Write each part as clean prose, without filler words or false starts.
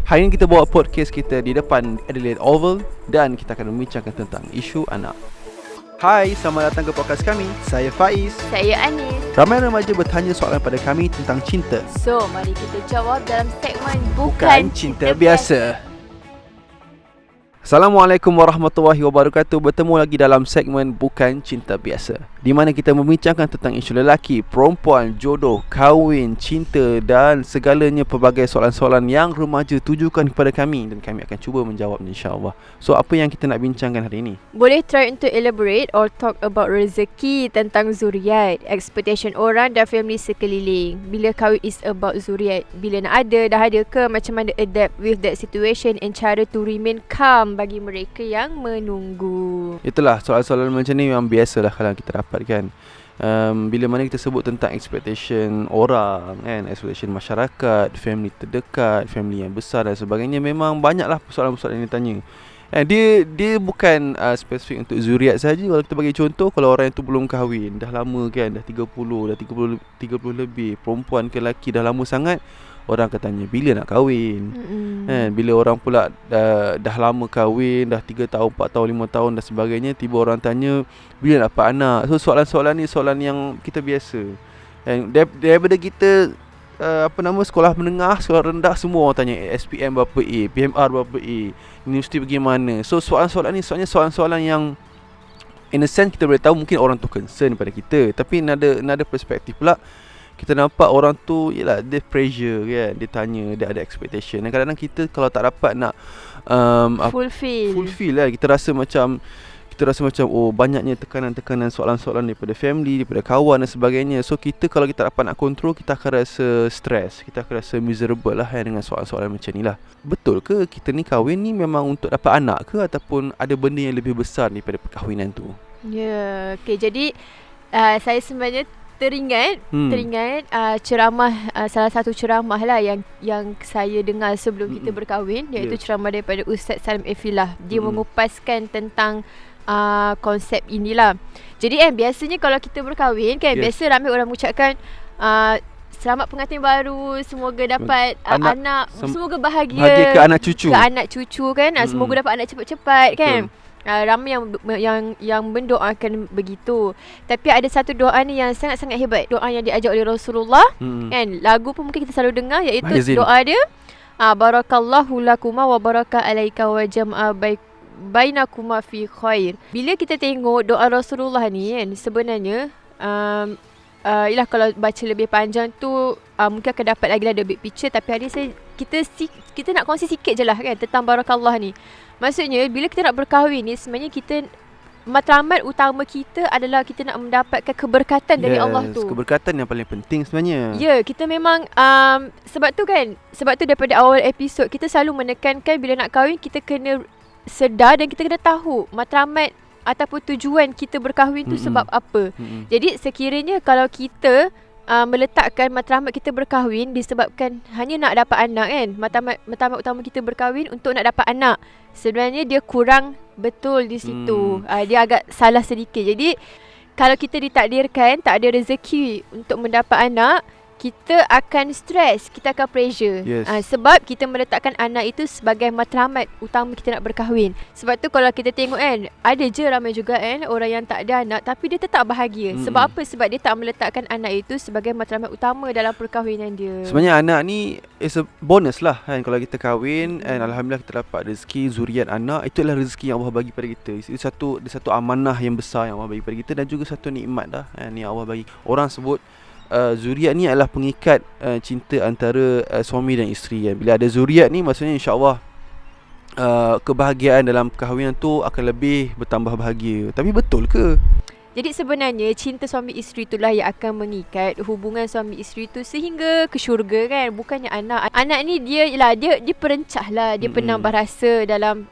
Hari ini kita bawa podcast kita di depan Adelaide Oval dan kita akan membincangkan tentang isu anak. Hai, selamat datang ke podcast kami. Saya Faiz. Saya Anis. Ramai remaja bertanya soalan pada kami tentang cinta. So, mari kita jawab dalam segmen Bukan Cinta Biasa. Assalamualaikum warahmatullahi wabarakatuh. Bertemu lagi dalam segmen Bukan Cinta Biasa, di mana kita membincangkan tentang isu lelaki, perempuan, jodoh, kahwin, cinta dan segalanya pelbagai soalan-soalan yang remaja tujukan kepada kami, dan kami akan cuba menjawabnya insya-Allah. So, apa yang kita nak bincangkan hari ini? Boleh try untuk elaborate or talk about rezeki, tentang zuriat, expectation orang dan family sekeliling. Bila kahwin is about zuriat. Bila nak ada, dah ada ke, macam mana adapt with that situation and cara to remain calm bagi mereka yang menunggu. Itulah soalan-soalan macam ni memang biasalah kalau kita dapatkan. Bila mana kita sebut tentang expectation orang kan, expectation masyarakat, family terdekat, family yang besar dan sebagainya, memang banyaklah persoalan-persoalan yang ditanya. Dia bukan spesifik untuk zuriat saja. Kalau kita bagi contoh, kalau orang itu belum kahwin, dah lama kan, dah 30 lebih, perempuan ke lelaki dah lama sangat, orang akan tanya bila nak kahwin. Kan, bila orang pula dah lama kahwin, dah 3 tahun, 4 tahun, 5 tahun dan sebagainya, tiba orang tanya bila nak dapat anak. So soalan-soalan ni soalan yang kita biasa. Dan daripada kita sekolah menengah, sekolah rendah, semua orang tanya SPM berapa A, PMR berapa A, universiti bagaimana. So soalan-soalan ni sebenarnya soalan-soalan yang in a sense kita boleh tahu mungkin orang tu concern pada kita, tapi ada perspektif pula kita nampak orang tu, yelah, dia pressure kan, dia tanya, dia ada expectation. Dan kadang-kadang kita kalau tak dapat nak fulfill lah, kita rasa macam oh, banyaknya tekanan-tekanan, soalan-soalan daripada family, daripada kawan dan sebagainya. So kita kalau kita dapat nak control, kita akan rasa stress, kita akan rasa miserable lah dengan soalan-soalan macam ni lah. Betul ke kita ni kahwin ni memang untuk dapat anak ke, ataupun ada benda yang lebih besar daripada perkahwinan tu? Ya, okay, jadi saya sebenarnya teringat ceramah, salah satu ceramah lah yang saya dengar sebelum kita berkahwin, iaitu ceramah daripada Ustaz Salim Effilah. Dia mengupaskan tentang konsep inilah. Jadi biasanya kalau kita berkahwin kan, biasa ramai orang mengucapkan selamat pengantin baru, semoga dapat anak, semoga bahagia ke anak cucu kan. Semoga dapat anak cepat-cepat kan. Ramai yang mendoakan begitu. Tapi ada satu doa ni yang sangat-sangat hebat, doa yang diajar oleh Rasulullah kan. Lagu pun mungkin kita selalu dengar, iaitu doa dia barakallahu lakuma wa baraka alaika wa jam'a bainakuma fi khair. Bila kita tengok doa Rasulullah ni kan, sebenarnya ialah kalau baca lebih panjang tu mungkin akan dapat lagi ada big picture, tapi hari ni kita nak kongsi sikit je lah kan tentang barakallah ni. Maksudnya bila kita nak berkahwin ni, sebenarnya kita, matlamat utama kita adalah kita nak mendapatkan keberkatan dari Allah tu. Keberkatan yang paling penting sebenarnya. Ya, kita memang sebab tu daripada awal episod kita selalu menekankan bila nak kahwin kita kena sedar dan kita kena tahu matlamat ataupun tujuan kita berkahwin tu sebab apa. Jadi sekiranya kalau kita meletakkan matlamat kita berkahwin disebabkan hanya nak dapat anak kan, matlamat utama kita berkahwin untuk nak dapat anak, sebenarnya dia kurang betul di situ. Dia agak salah sedikit. Jadi kalau kita ditakdirkan tak ada rezeki untuk mendapat anak, kita akan stres, kita akan pressure. Sebab kita meletakkan anak itu sebagai matlamat utama kita nak berkahwin. Sebab tu kalau kita tengok kan, ada je ramai juga kan orang yang tak ada anak tapi dia tetap bahagia. Sebab apa? Sebab dia tak meletakkan anak itu sebagai matlamat utama dalam perkahwinan dia. Sebenarnya anak ni is a bonus lah kan. Kalau kita kahwin and alhamdulillah kita dapat rezeki zuriat anak, itulah rezeki yang Allah bagi pada kita. Itu satu amanah yang besar yang Allah bagi pada kita, dan juga satu nikmat lah yang Allah bagi. Orang sebut zuriat ni adalah pengikat cinta antara suami dan isteri kan. Bila ada zuriat ni, maksudnya insya-Allah kebahagiaan dalam perkahwinan tu akan lebih bertambah bahagia. Tapi betul ke? Jadi sebenarnya cinta suami isteri itulah yang akan mengikat hubungan suami isteri itu sehingga ke syurga kan. Bukannya anak. Anak ni dia perencah lah, dia penambah rasa dalam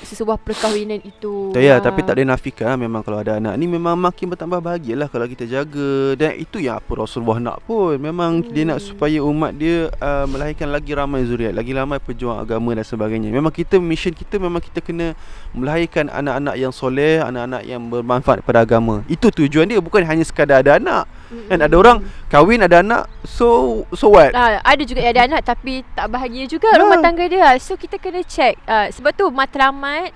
sebuah perkahwinan itu. Tapi tak boleh nafikan memang kalau ada anak ni memang makin bertambah bahagialah kalau kita jaga. Dan itu yang apa Rasulullah nak pun. Memang dia nak supaya umat dia melahirkan lagi ramai zuriat, lagi ramai pejuang agama dan sebagainya. Memang mission kita memang kita kena melahirkan anak-anak yang soleh, anak-anak yang bermanfaat pada agama. Itu tujuan dia, bukan hanya sekadar ada anak. Kan ada orang kahwin ada anak, so what? Ada juga yang ada anak tapi tak bahagia juga rumah tangga dia. So kita kena check. Sebab tu matlamat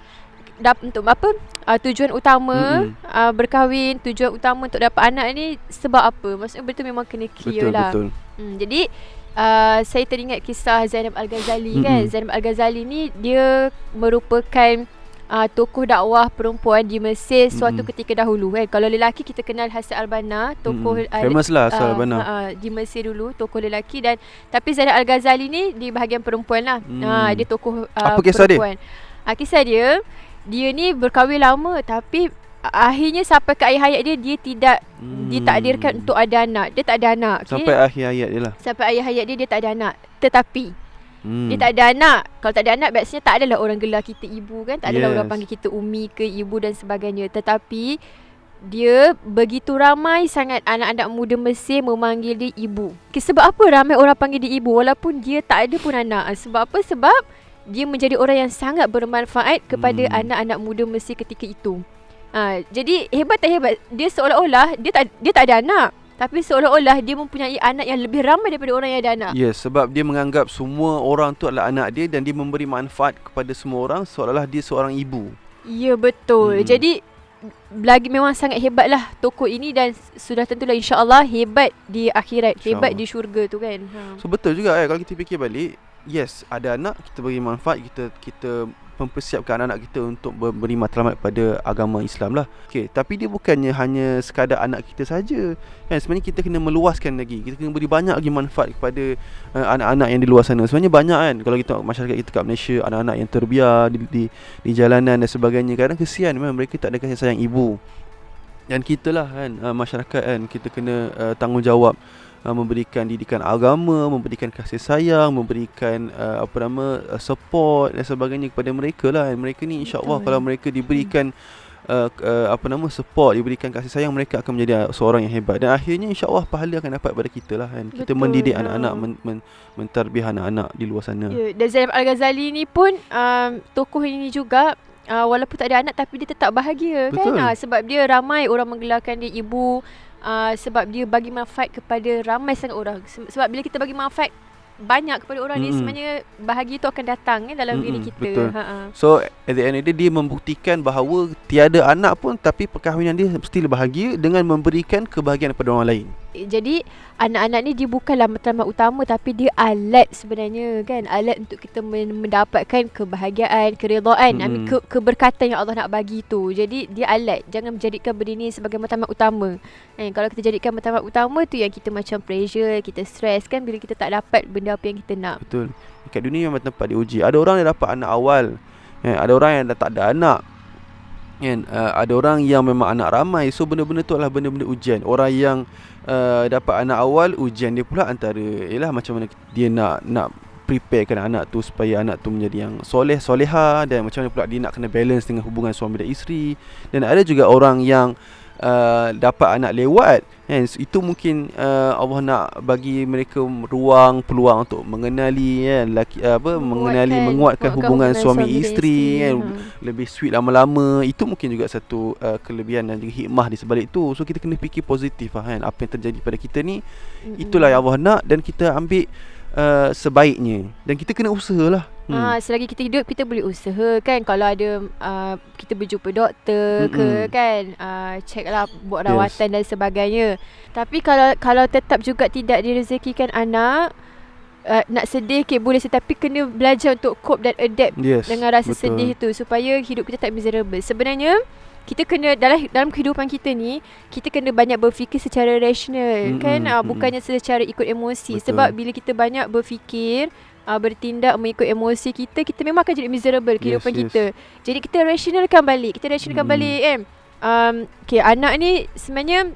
untuk apa? Tujuan utama berkahwin, tujuan utama untuk dapat anak ni sebab apa? Maksudnya betul memang kena clear lah. Betul. Jadi saya teringat kisah Zainab Al-Ghazali kan. Zainab Al-Ghazali ni dia merupakan tokoh dakwah perempuan di Mesir suatu ketika dahulu kan. Kalau lelaki kita kenal Hassan al-Banna, tokoh famous lah Hassan al-Banna di Mesir dulu, tokoh lelaki. Dan tapi Zainab Al-Ghazali ni di bahagian perempuan lah. Dia tokoh apa kisah perempuan. Kisah dia ni berkahwin lama tapi akhirnya sampai ke akhir hayat dia tidak ditakdirkan untuk ada anak. Dia tak ada anak. Sampai akhir hayat dia lah. Sampai akhir hayat dia tak ada anak. Tetapi dia tak ada anak. Kalau tak ada anak biasanya tak adalah orang gelar kita ibu kan. Tak adalah orang panggil kita umi ke ibu dan sebagainya. Tetapi dia begitu ramai sangat anak-anak muda Mesir memanggil dia ibu. Sebab apa ramai orang panggil dia ibu walaupun dia tak ada pun anak? Sebab apa? Sebab dia menjadi orang yang sangat bermanfaat kepada anak-anak muda Mesir ketika itu. Jadi hebat tak hebat? Dia seolah-olah dia tak ada anak, tapi seolah-olah dia mempunyai anak yang lebih ramai daripada orang yang ada anak. Yes, sebab dia menganggap semua orang tu adalah anak dia dan dia memberi manfaat kepada semua orang seolah-olah dia seorang ibu. Ya, betul. Jadi lagi memang sangat hebatlah tokoh ini dan sudah tentulah insya-Allah hebat di akhirat, hebat di syurga tu kan. So betul juga kalau kita fikir balik, yes, ada anak, kita beri manfaat, kita mempersiapkan anak-anak kita untuk beri matlamat pada agama Islam lah. Tapi dia bukannya hanya sekadar anak kita saja. Kan sebenarnya kita kena meluaskan lagi. Kita kena beri banyak lagi manfaat kepada anak-anak yang di luar sana. Sebenarnya banyak kan kalau kita masyarakat kita kat Malaysia, anak-anak yang terbiar di jalanan dan sebagainya. Kadang kesian memang mereka tak ada kasih sayang ibu. Dan kita lah kan masyarakat kan, kita kena tanggungjawab memberikan didikan agama, memberikan kasih sayang, memberikan support dan sebagainya kepada mereka lah. Mereka ni insya-Allah kalau mereka diberikan support, diberikan kasih sayang, mereka akan menjadi seorang yang hebat dan akhirnya insya-Allah pahala akan dapat pada kita lah kan. Kita mendidik anak-anak, mentarbiah anak-anak di luar sana. Dan Zainab Al-Ghazali ni pun tokoh ini juga walaupun tak ada anak tapi dia tetap bahagia. Betul. Kan sebab dia ramai orang menggelarkan dia ibu. Sebab dia bagi manfaat kepada ramai sangat orang. Sebab bila kita bagi manfaat banyak kepada orang ni, sebenarnya bahagia tu akan datang kan dalam diri kita. Betul. So at the end of the day, dia membuktikan bahawa tiada anak pun tapi perkahwinan dia still bahagia dengan memberikan kebahagiaan kepada orang lain. Jadi anak-anak ni dia bukanlah matlamat utama tapi dia alat sebenarnya kan. Alat untuk kita mendapatkan kebahagiaan, keredaan, keberkatan yang Allah nak bagi tu. Jadi dia alat. Jangan menjadikan benda ni sebagai matlamat utama. Kalau kita jadikan matlamat utama tu yang kita macam pressure, kita stress kan bila kita tak dapat benda apa yang kita nak. Betul. Dekat dunia memang tempat diuji. Ada orang yang dapat anak awal, ada orang yang dah tak ada anak, ada orang yang memang anak ramai. So benda-benda tu adalah benda-benda ujian. Orang yang dapat anak awal, ujian dia pula antara ialah macam mana dia nak preparekan anak tu supaya anak tu menjadi yang soleha, dan macam mana pula dia nak kena balance dengan hubungan suami dan isteri. Dan ada juga orang yang dapat anak lewat kan, itu mungkin Allah nak bagi mereka peluang untuk mengenali menguatkan hubungan suami isteri kan, lebih sweet lama-lama. Itu mungkin juga satu kelebihan dan juga hikmah di sebalik tu. So kita kena fikir positif kan, apa yang terjadi pada kita ni itulah yang Allah nak dan kita ambil sebaiknya dan kita kena usahalah. Selagi kita hidup kita boleh usaha kan. Kalau ada kita berjumpa doktor ke kan, check lah, buat rawatan dan sebagainya. Tapi kalau tetap juga tidak direzekikan anak, nak sedih boleh, tetapi kena belajar untuk cope dan adapt dengan rasa sedih itu supaya hidup kita tak miserable. Sebenarnya kita kena dalam kehidupan kita ni, kita kena banyak berfikir secara rasional kan, bukannya secara ikut emosi. Sebab bila kita banyak berfikir, bertindak mengikut emosi kita memang akan jadi miserable kehidupan kita. Jadi kita rasionalkan balik kan. Anak ni sebenarnya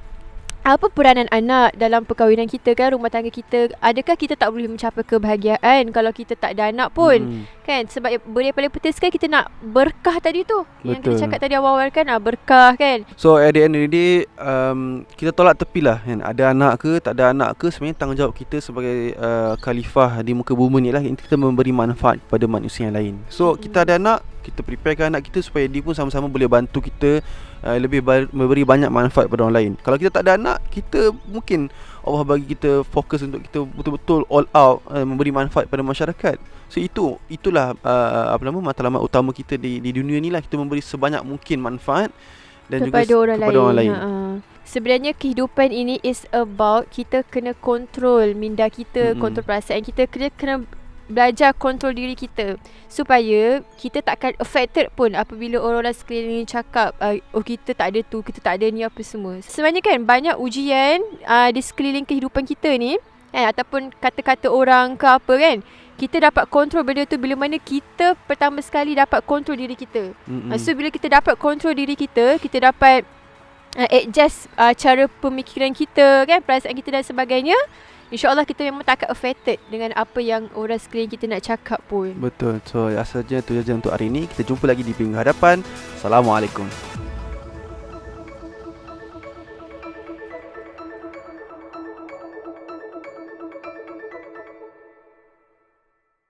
apa peranan anak dalam perkahwinan kita kan, rumah tangga kita? Adakah kita tak boleh mencapai kebahagiaan kalau kita tak ada anak pun? Kan? Sebab benda yang paling penting sekali kita nak berkah tadi tu. Yang kita cakap tadi awal-awal kan, berkah kan. So at the end of the day, kita tolak tepilah kan. Ada anak ke tak ada anak ke, sebenarnya tanggungjawab kita sebagai khalifah di muka bumi ni lah, kita memberi manfaat kepada manusia yang lain. So kita ada anak, Kita preparekan anak kita supaya dia pun sama-sama boleh bantu kita memberi banyak manfaat pada orang lain. Kalau kita tak ada anak, kita mungkin Allah bagi kita fokus untuk kita betul-betul all out memberi manfaat pada masyarakat. So itulah matlamat utama kita di dunia ni lah, kita memberi sebanyak mungkin manfaat dan kepada juga orang kepada lain. orang lain. Sebenarnya kehidupan ini is about kita kena kontrol minda kita, kontrol perasaan kita, kena belajar kontrol diri kita supaya kita takkan affected pun apabila orang-orang sekeliling cakap kita tak ada tu, kita tak ada ni apa semua. Sebenarnya kan banyak ujian di sekeliling kehidupan kita ni ataupun kata-kata orang ke apa kan, kita dapat kontrol benda tu bila mana kita pertama sekali dapat kontrol diri kita. So bila kita dapat kontrol diri kita, kita dapat adjust cara pemikiran kita kan, perasaan kita dan sebagainya, InsyaAllah kita memang tak akan affected dengan apa yang orang sekeliling kita nak cakap pun. Betul. So, asalnya tu saja untuk hari ini. Kita jumpa lagi di minggu hadapan. Assalamualaikum.